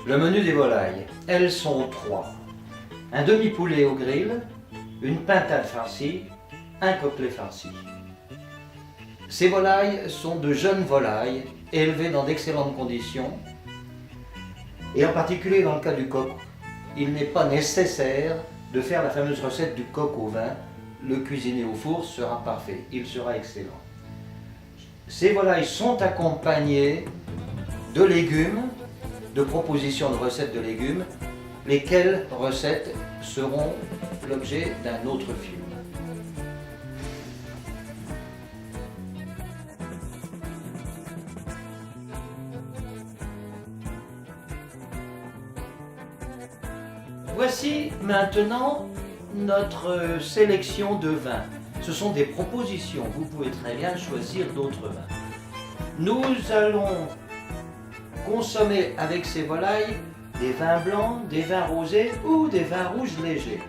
Le menu des volailles, elles sont trois. Un demi-poulet au grill, une pintade farcie, un côtelet farci. Ces volailles sont de jeunes volailles, élevées dans d'excellentes conditions. Et en particulier dans le cas du coq, il n'est pas nécessaire de faire la fameuse recette du coq au vin. Le cuisiner au four sera parfait, il sera excellent. Ces volailles sont accompagnées de légumes, de propositions de recettes de légumes, lesquelles recettes seront l'objet d'un autre film. Voici maintenant notre sélection de vins. Ce sont des propositions, vous pouvez très bien choisir d'autres vins. Nous allons consommer avec ces volailles des vins blancs, des vins rosés ou des vins rouges légers.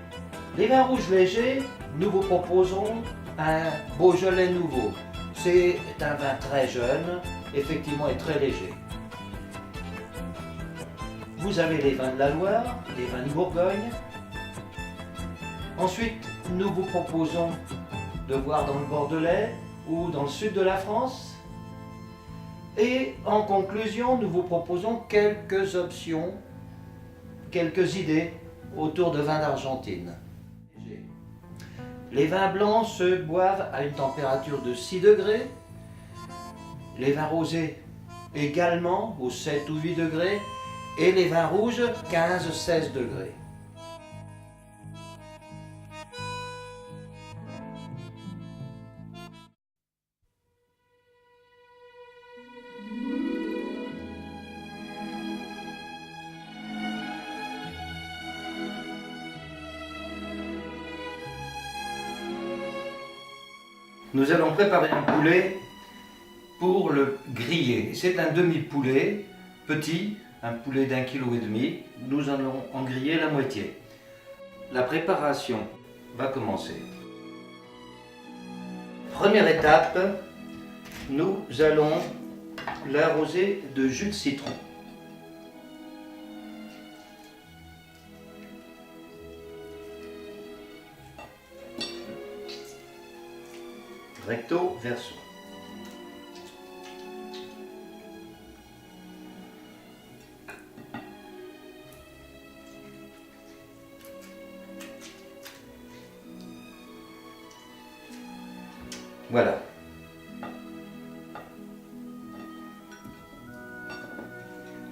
Les vins rouges légers, nous vous proposons un Beaujolais nouveau. C'est un vin très jeune, effectivement, et très léger. Vous avez les vins de la Loire, les vins de Bourgogne. Ensuite, nous vous proposons de voir dans le Bordelais ou dans le sud de la France. Et en conclusion, nous vous proposons quelques options, quelques idées autour de vins d'Argentine. Les vins blancs se boivent à une température de 6 degrés. Les vins rosés également aux 7 ou 8 degrés. Et les vins rouges 15-16 degrés. Nous allons préparer un poulet pour le griller. C'est un demi-poulet petit, un poulet d'1,5 kg. Nous allons en griller la moitié. La préparation va commencer. Première étape, nous allons l'arroser de jus de citron. Recto verso. Voilà.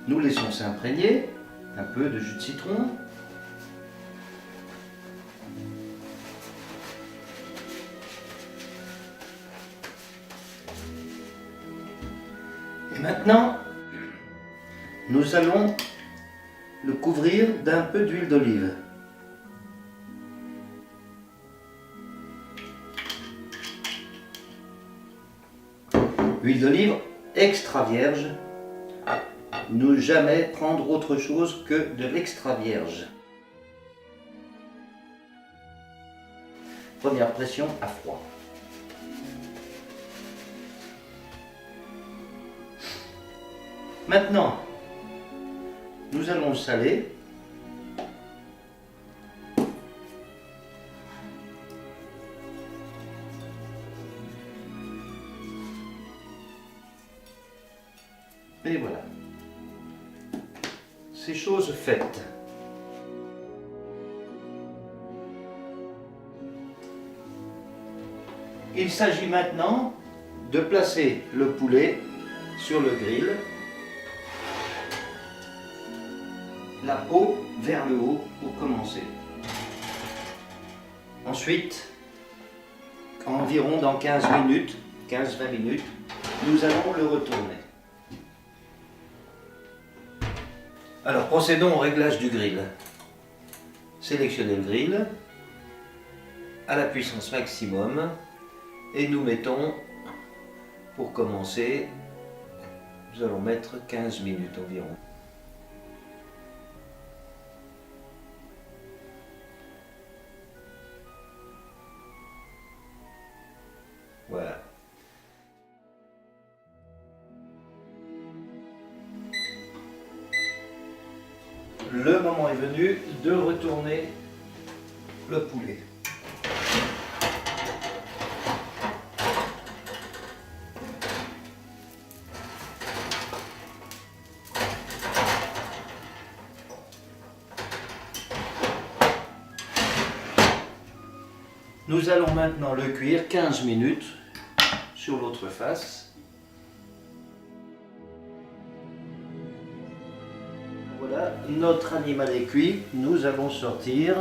Nous laissons s'imprégner un peu de jus de citron. Et maintenant, nous allons le couvrir d'un peu d'huile d'olive. Huile d'olive extra vierge. Ne jamais prendre autre chose que de l'extra vierge. Première pression à froid. Maintenant, nous allons le saler. Et voilà. C'est chose faite. Il s'agit maintenant de placer le poulet sur le grill, la peau vers le haut pour commencer. Ensuite, environ dans 15 minutes, 15-20 minutes, nous allons le retourner. Alors procédons au réglage du grill. Sélectionnez le grill à la puissance maximum et nous mettons, pour commencer, nous allons mettre 15 minutes environ. Voilà. le moment est venu de retourner le poulet. Nous allons maintenant le cuire 15 minutes sur l'autre face. Voilà, notre animal est cuit. Nous allons sortir.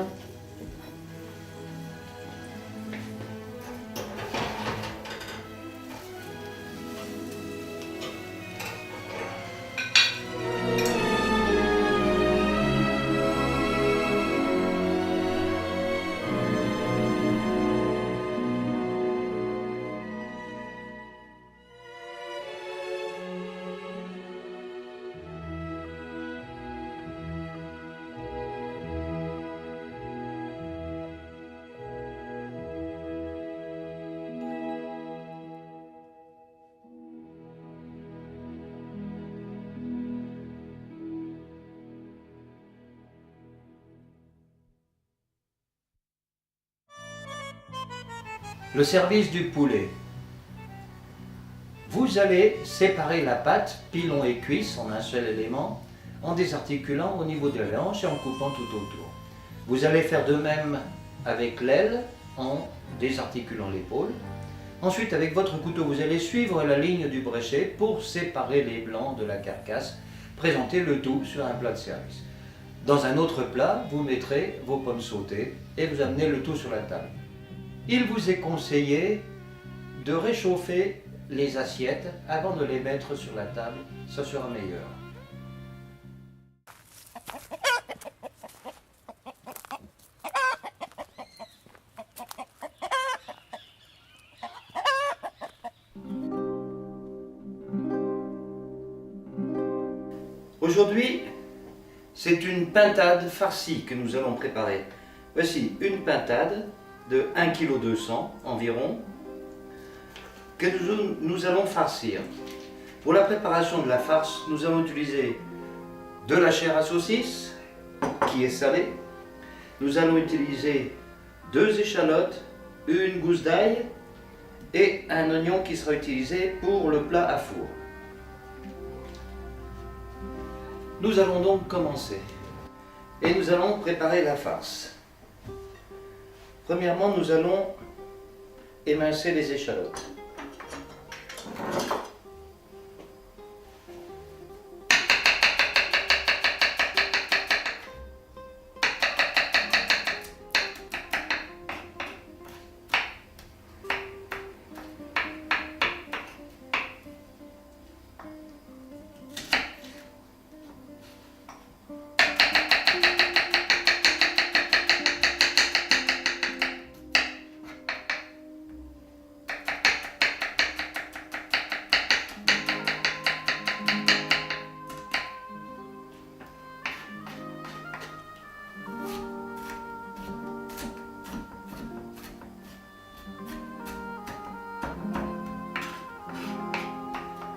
Le service du poulet. Vous allez séparer la pâte, pilon et cuisse en un seul élément, en désarticulant au niveau de la hanche et en coupant tout autour. Vous allez faire de même avec l'aile en désarticulant l'épaule. Ensuite, avec votre couteau, vous allez suivre la ligne du bréchet pour séparer les blancs de la carcasse. Présentez le tout sur un plat de service. Dans un autre plat, vous mettrez vos pommes sautées et vous amenez le tout sur la table. Il vous est conseillé de réchauffer les assiettes avant de les mettre sur la table, ça sera meilleur. Aujourd'hui, c'est une pintade farcie que nous allons préparer. Voici une pintade de 1,2 kg environ, que nous allons farcir. Pour la préparation de la farce, nous allons utiliser de la chair à saucisse, qui est salée. Nous allons utiliser 2 échalotes, une gousse d'ail et un oignon qui sera utilisé pour le plat à four. Nous allons donc commencer et nous allons préparer la farce. Premièrement, nous allons émincer les échalotes.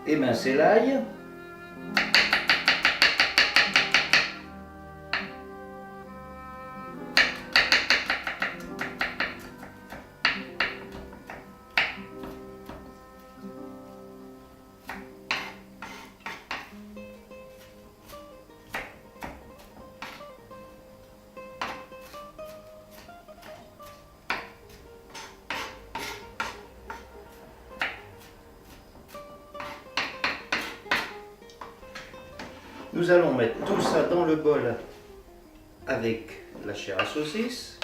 Émincer l'ail. Nous allons mettre tout ça dans le bol avec la chair à saucisse.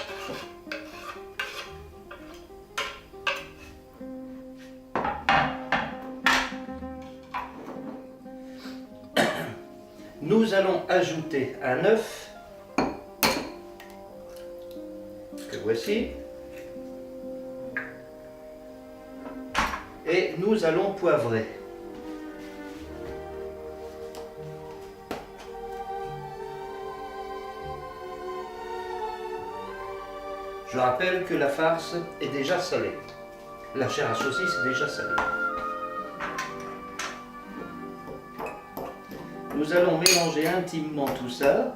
Nous allons ajouter un œuf que voici et nous allons poivrer. Je rappelle que la farce est déjà salée. La chair à saucisse est déjà salée. Nous allons mélanger intimement tout ça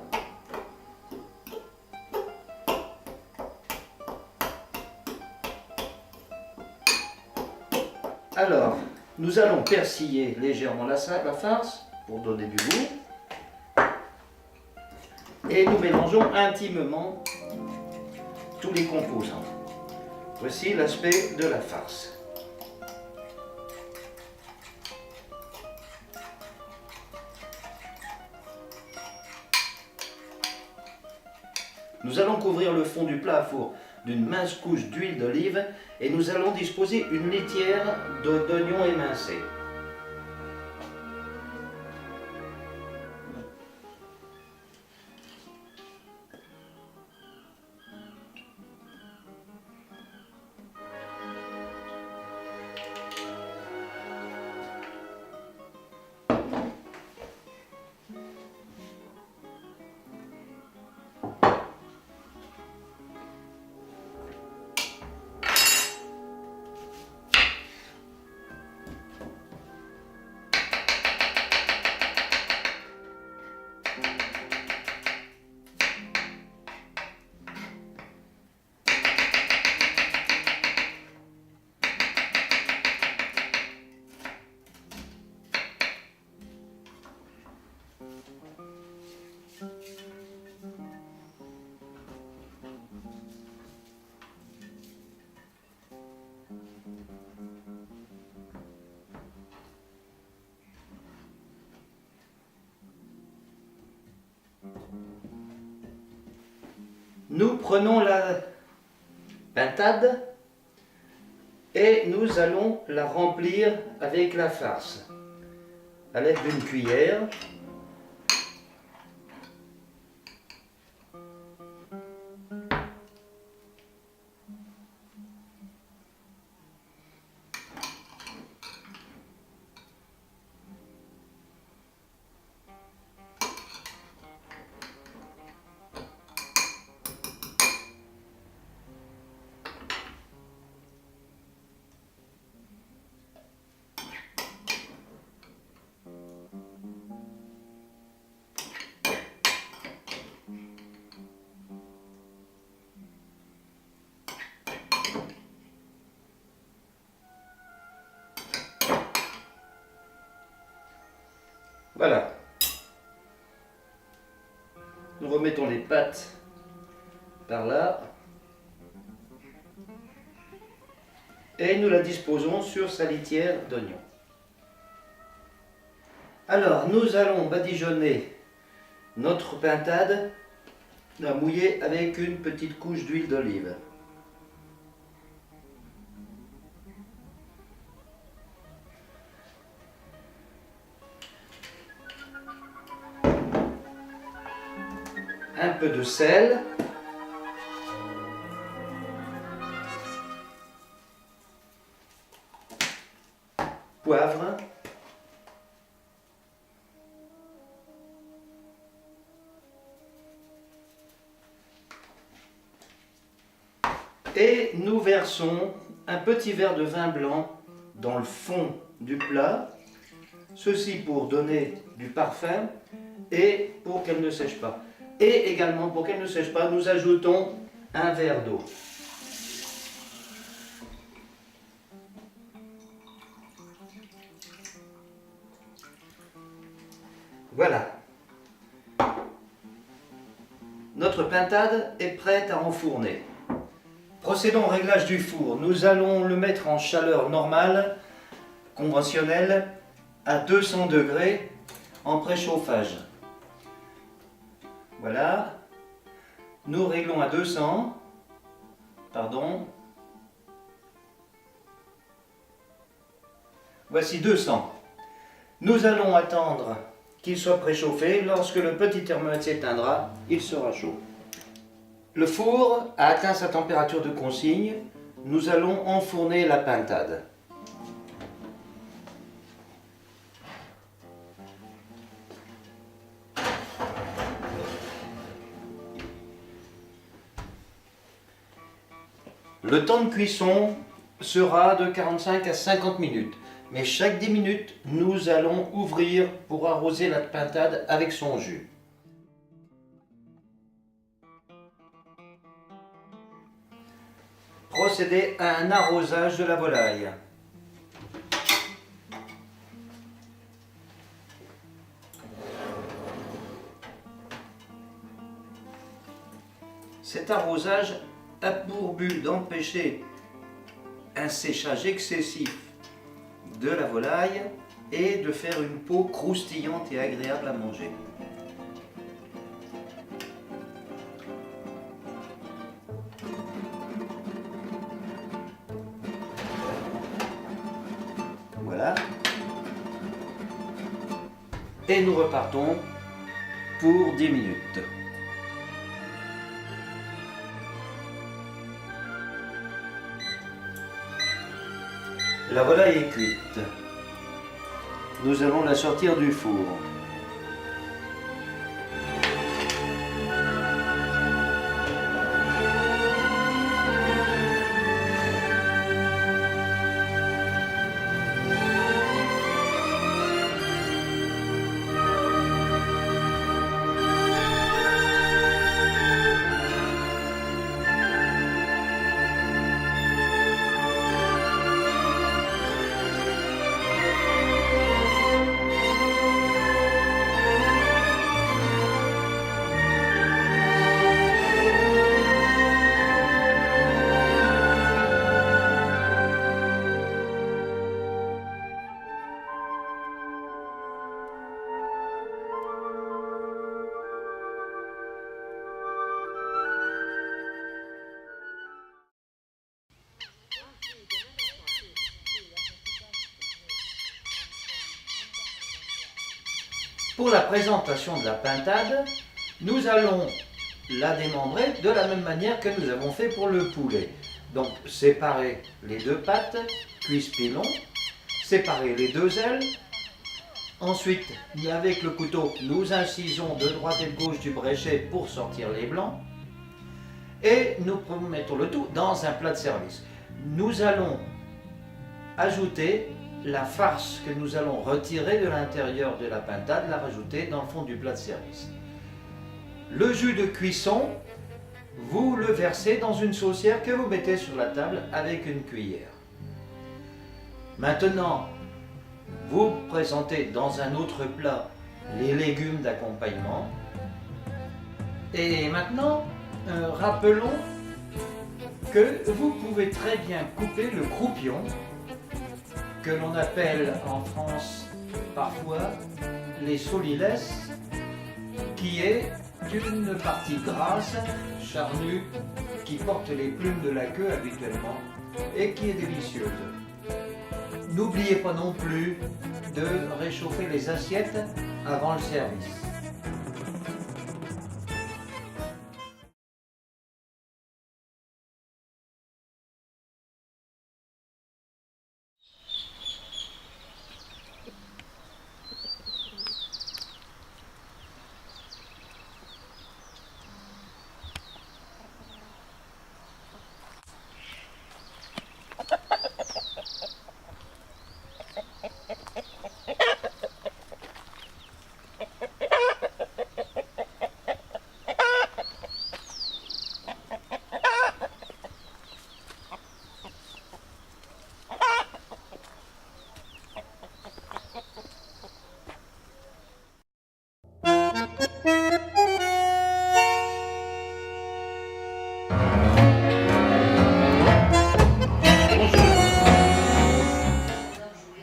Nous allons persiller légèrement la farce pour donner du goût. Et nous mélangeons intimement tous les composants. Voici l'aspect de la farce. Nous allons couvrir le fond du plat à four d'une mince couche d'huile d'olive et nous allons disposer une litière d'oignons émincés. Nous prenons la pintade et nous allons la remplir avec la farce à l'aide d'une cuillère. Voilà. Nous remettons les pâtes par là et nous la disposons sur sa litière d'oignon. Alors, nous allons badigeonner notre pintade, la mouiller avec une petite couche d'huile d'olive. Un peu de sel, poivre, et nous versons un petit verre de vin blanc dans le fond du plat, ceci pour donner du parfum et pour qu'elle ne sèche pas. Et également, pour qu'elle ne sèche pas, nous ajoutons un verre d'eau. Voilà. Notre pintade est prête à enfourner. Procédons au réglage du four. Nous allons le mettre en chaleur normale, conventionnelle, à 200 degrés en préchauffage. Voilà, nous réglons à 200, voici 200. Nous allons attendre qu'il soit préchauffé. Lorsque le petit thermomètre s'éteindra, il sera chaud. Le four a atteint sa température de consigne. Nous allons enfourner la pintade. Le temps de cuisson sera de 45 à 50 minutes, mais chaque 10 minutes, nous allons ouvrir pour arroser la pintade avec son jus. Procédez à un arrosage de la volaille. Cet arrosage a pour but d'empêcher un séchage excessif de la volaille et de faire une peau croustillante et agréable à manger. Voilà. Et nous repartons pour 10 minutes. La volaille est cuite. Nous allons la sortir du four. Pour la présentation de la pintade, nous allons la démembrer de la même manière que nous avons fait pour le poulet. Donc séparer les deux pattes, cuisse pilon, séparer les deux ailes. Ensuite, avec le couteau, nous incisons de droite et de gauche du bréchet pour sortir les blancs. Et nous mettons le tout dans un plat de service. Nous allons ajouter la farce que nous allons retirer de l'intérieur de la pintade, la rajouter dans le fond du plat de service. Le jus de cuisson, vous le versez dans une saucière que vous mettez sur la table avec une cuillère. Maintenant, vous présentez dans un autre plat les légumes d'accompagnement. Et maintenant, rappelons que vous pouvez très bien couper le croupion, que l'on appelle en France parfois les soliles, qui est une partie grasse, charnue, qui porte les plumes de la queue habituellement et qui est délicieuse. N'oubliez pas non plus de réchauffer les assiettes avant le service.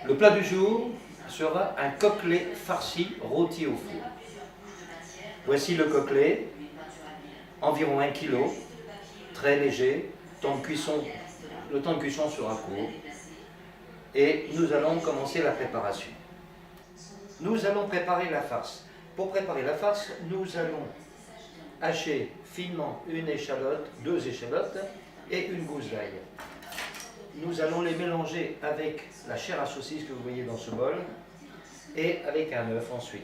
Le plat du jour sera un coquelet farci rôti au four. Voici le coquelet, environ 1 kg, très léger, le temps de cuisson sera court. Et nous allons commencer la préparation. Nous allons préparer la farce. Pour préparer la farce, nous allons hacher finement une échalote, 2 échalotes et une gousse d'ail. Nous allons les mélanger avec la chair à saucisse que vous voyez dans ce bol et avec un œuf ensuite.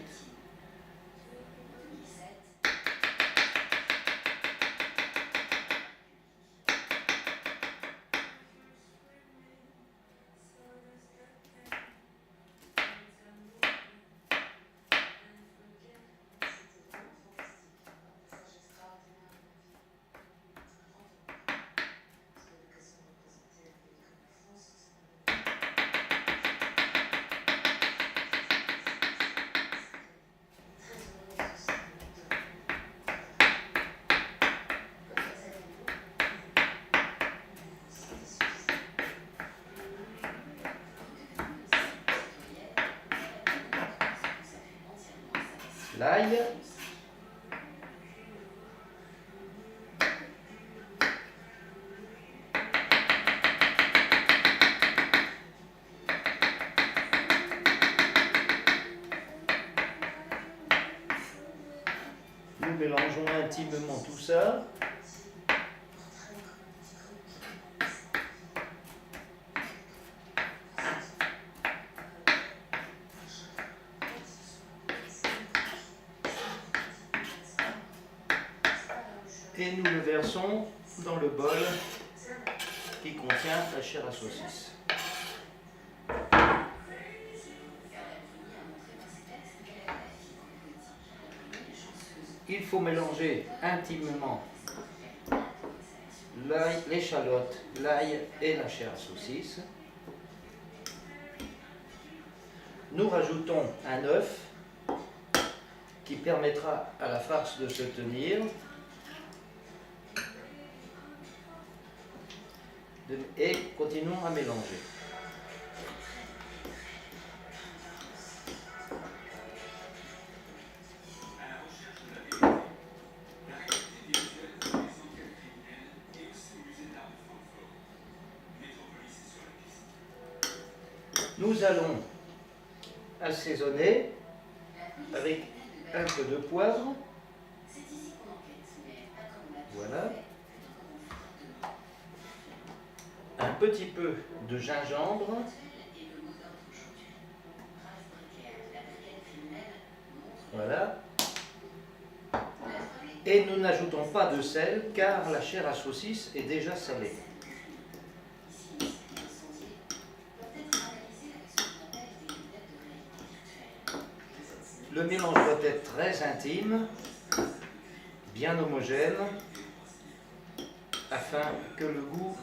l'ail. Nous mélangeons intimement tout ça. Et nous le versons dans le bol qui contient la chair à saucisse. Il faut mélanger intimement l'ail, l'échalote, l'ail et la chair à saucisse. Nous rajoutons un œuf qui permettra à la farce de se tenir. Et continuons à mélanger. Nous allons assaisonner avec un peu de poivre. Voilà. Un petit peu de gingembre. Voilà. Et nous n'ajoutons pas de sel car la chair à saucisse est déjà salée. Le mélange doit être très intime, bien homogène, afin que le goût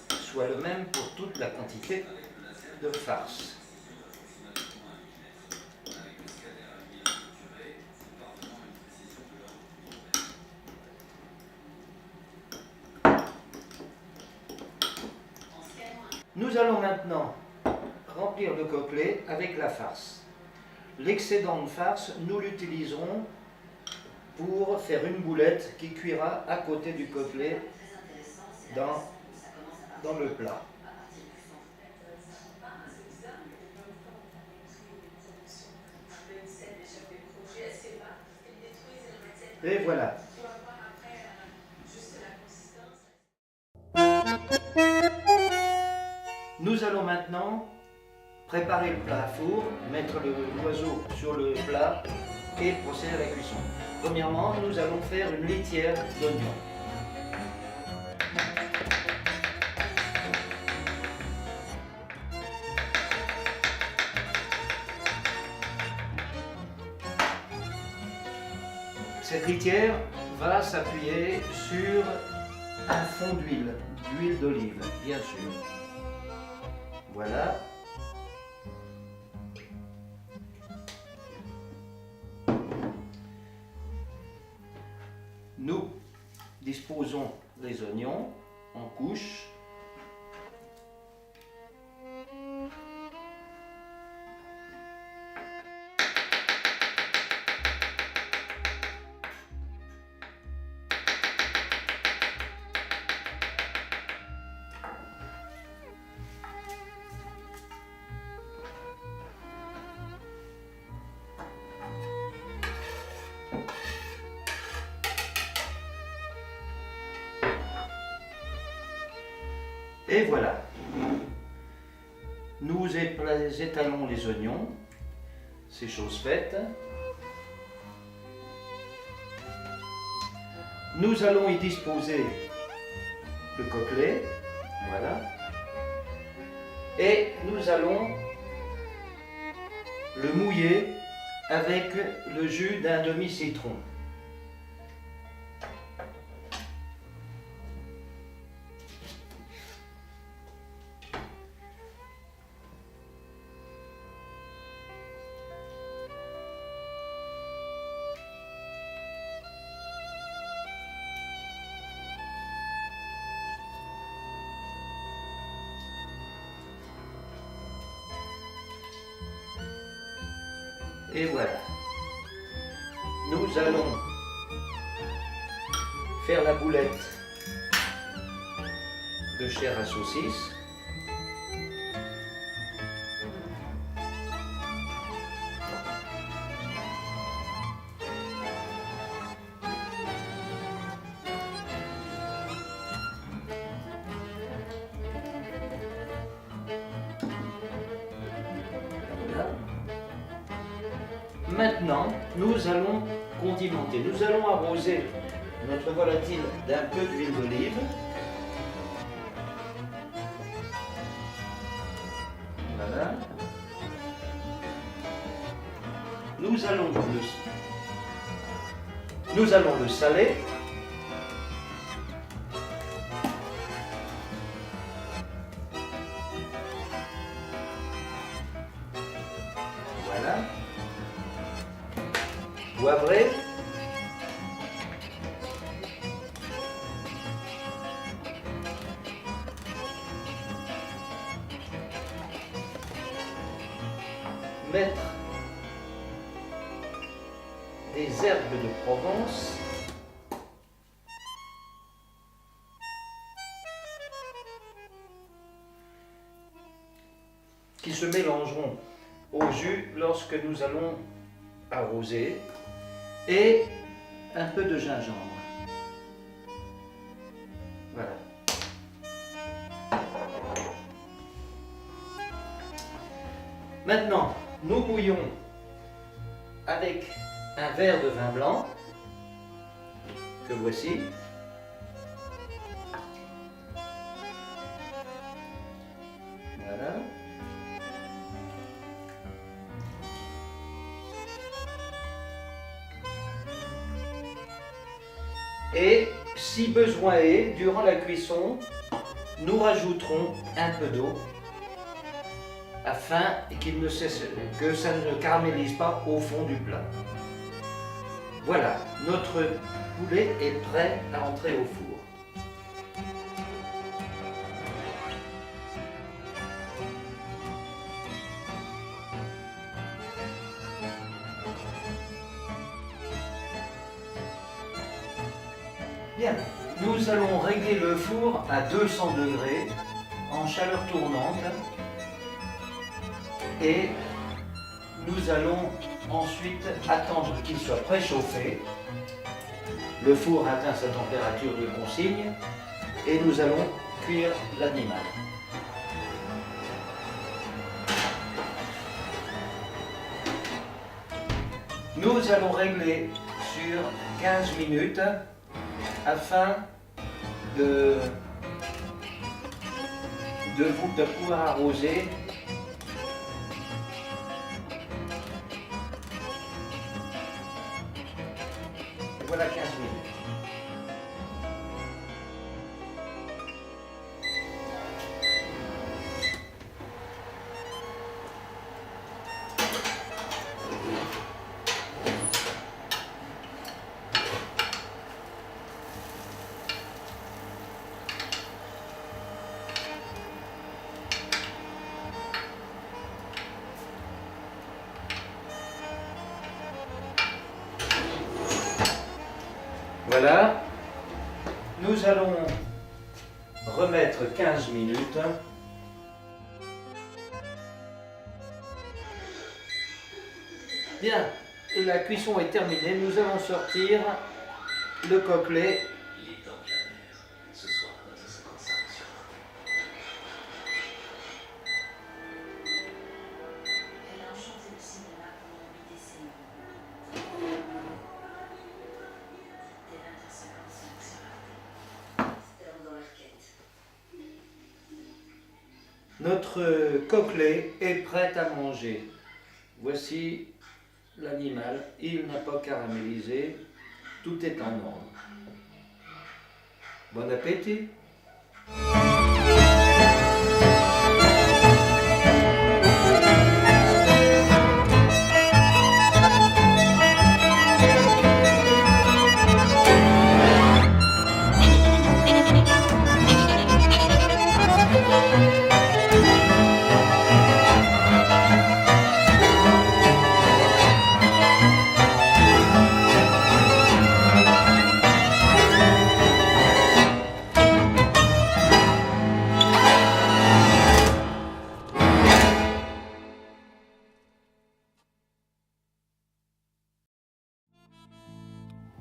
soit le même pour toute la quantité de farce. Nous allons maintenant remplir le coquelet avec la farce. L'excédent de farce, nous l'utiliserons pour faire une boulette qui cuira à côté du coquelet dans le plat. Et voilà. Nous allons maintenant préparer le plat à four, mettre l'oiseau sur le plat et procéder à la cuisson. Premièrement, nous allons faire une litière d'oignon. Cette litière va s'appuyer sur un fond d'huile d'olive, bien sûr. Voilà. Nous disposons les oignons en couches. Et voilà, nous étalons les oignons, c'est chose faite. Nous allons y disposer le coquelet, voilà, et nous allons le mouiller avec le jus d'un demi-citron. Et voilà. nous allons faire la boulette de chair à saucisse. Maintenant, nous allons condimenter. Nous allons arroser notre volatile d'un peu d'huile d'olive. Voilà. Nous allons le saler. Voilà. Poivré. Mettre des herbes de Provence. Qui se mélangeront au jus lorsque nous allons arroser. Et un peu de gingembre. Voilà. Maintenant, nous mouillons avec un verre de vin blanc que voici. Voilà. Et si besoin est, durant la cuisson, nous rajouterons un peu d'eau afin que ça ne caramélise pas au fond du plat. Voilà, notre poulet est prêt à entrer au four. Bien, nous allons régler le four à 200 degrés en chaleur tournante et nous allons ensuite attendre qu'il soit préchauffé. Le four atteint sa température de consigne et nous allons cuire l'animal. Nous allons régler sur 15 minutes afin de pouvoir arroser. Voilà 15 minutes. Voilà, nous allons remettre 15 minutes. Bien, la cuisson est terminée, nous allons sortir le coquelet. Notre coquelet est prêt à manger. Voici l'animal, il n'a pas caramélisé, tout est en ordre. Bon appétit!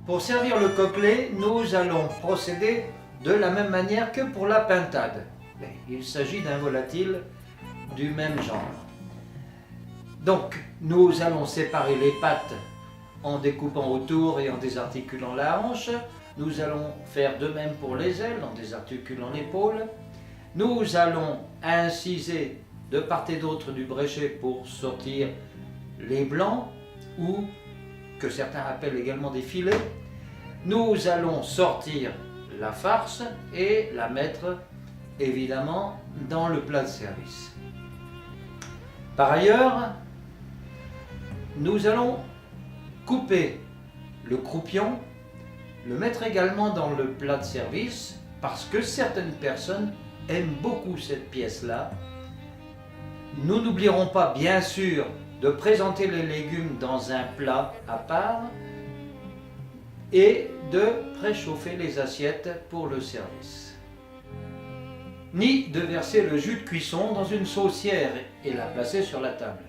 Pour servir le coquelet, nous allons procéder de la même manière que pour la pintade. Mais il s'agit d'un volatile du même genre. Donc, nous allons séparer les pattes en découpant autour et en désarticulant la hanche. Nous allons faire de même pour les ailes en désarticulant l'épaule. Nous allons inciser de part et d'autre du bréchet pour sortir les blancs ou que certains appellent également des filets. Nous allons sortir la farce et la mettre évidemment dans le plat de service. Par ailleurs, nous allons couper le croupion, le mettre également dans le plat de service parce que certaines personnes aiment beaucoup cette pièce-là. Nous n'oublierons pas bien sûr de présenter les légumes dans un plat à part et de préchauffer les assiettes pour le service. Ni de verser le jus de cuisson dans une saucière et la placer sur la table.